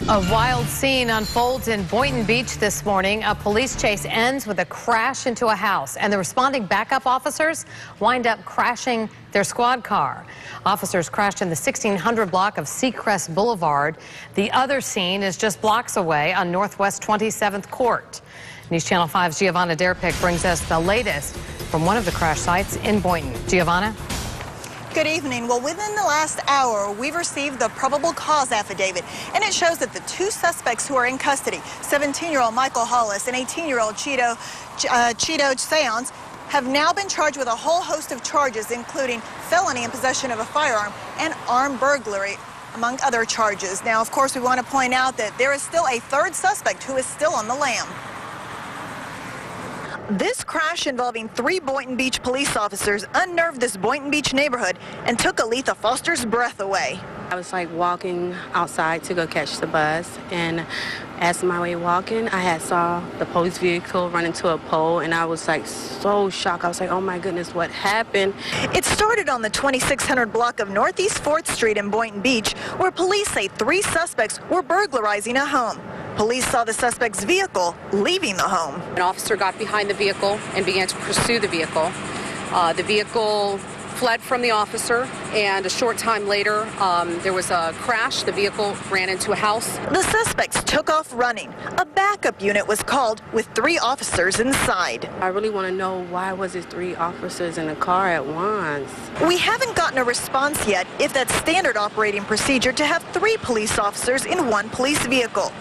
A wild scene unfolds in Boynton Beach this morning. A police chase ends with a crash into a house, and the responding backup officers wind up crashing their squad car. Officers crashed in the 1600 block of Seacrest Boulevard. The other scene is just blocks away on Northwest 27th Court. News Channel 5's Giovanna Derpick brings us the latest from one of the crash sites in Boynton. Giovanna? Good evening. Well, within the last hour, we've received the probable cause affidavit, and it shows that the two suspects who are in custody, 17-year-old Michael Hollis and 18-year-old Cheeto Seance, have now been charged with a whole host of charges, including felony in possession of a firearm and armed burglary, among other charges. Now, of course, we want to point out that there is still a third suspect who is still on the lam. This crash involving 3 Boynton Beach police officers unnerved this Boynton Beach neighborhood and took Aletha Foster's breath away. I was like walking outside to go catch the bus, and as my way walking, I saw the police vehicle run into a pole, and I was like so shocked. I was like, oh my goodness, what happened? It started on the 2600 block of Northeast 4th Street in Boynton Beach, where police say 3 suspects were burglarizing a home. Police saw the suspect's vehicle leaving the home. An officer got behind the vehicle and began to pursue the vehicle. The vehicle fled from the officer, and a short time later, there was a crash. The vehicle ran into a house. The suspects took off running. A backup unit was called with 3 officers inside. I really want to know, why was it 3 officers in a car at once? We haven't gotten a response yet if that's standard operating procedure to have 3 police officers in 1 police vehicle.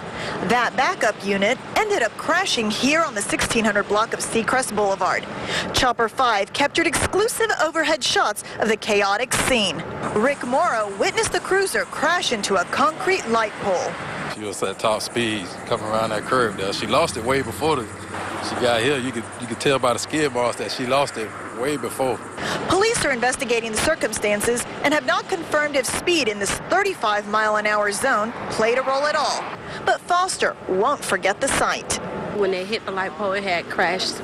That backup unit ended up crashing here on the 1600 block of Seacrest Boulevard. Chopper 5 captured exclusive overhead shots of the chaotic scene. Rick Morrow witnessed the cruiser crash into a concrete light pole. She was at top speed coming around that curve there. She lost it way before she got here. You could tell by the skid marks that she lost it way before. Police are investigating the circumstances and have not confirmed if speed in this 35-mile-an-hour zone played a role at all. But Foster won't forget the sight. When they hit the light pole, it had crashed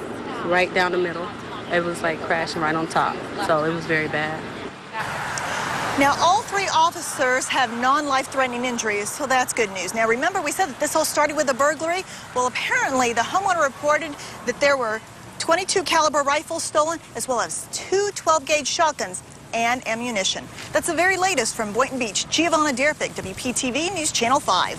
right down the middle. It was like crashing right on top, so it was very bad. Now, all 3 officers have non-life-threatening injuries, so that's good news. Now, remember we said that this all started with a burglary? Well, apparently the homeowner reported that there were 22 caliber rifles stolen, as well as 2 12-gauge shotguns and ammunition. That's the very latest from Boynton Beach. Giovanna Derpick, WPTV News Channel 5.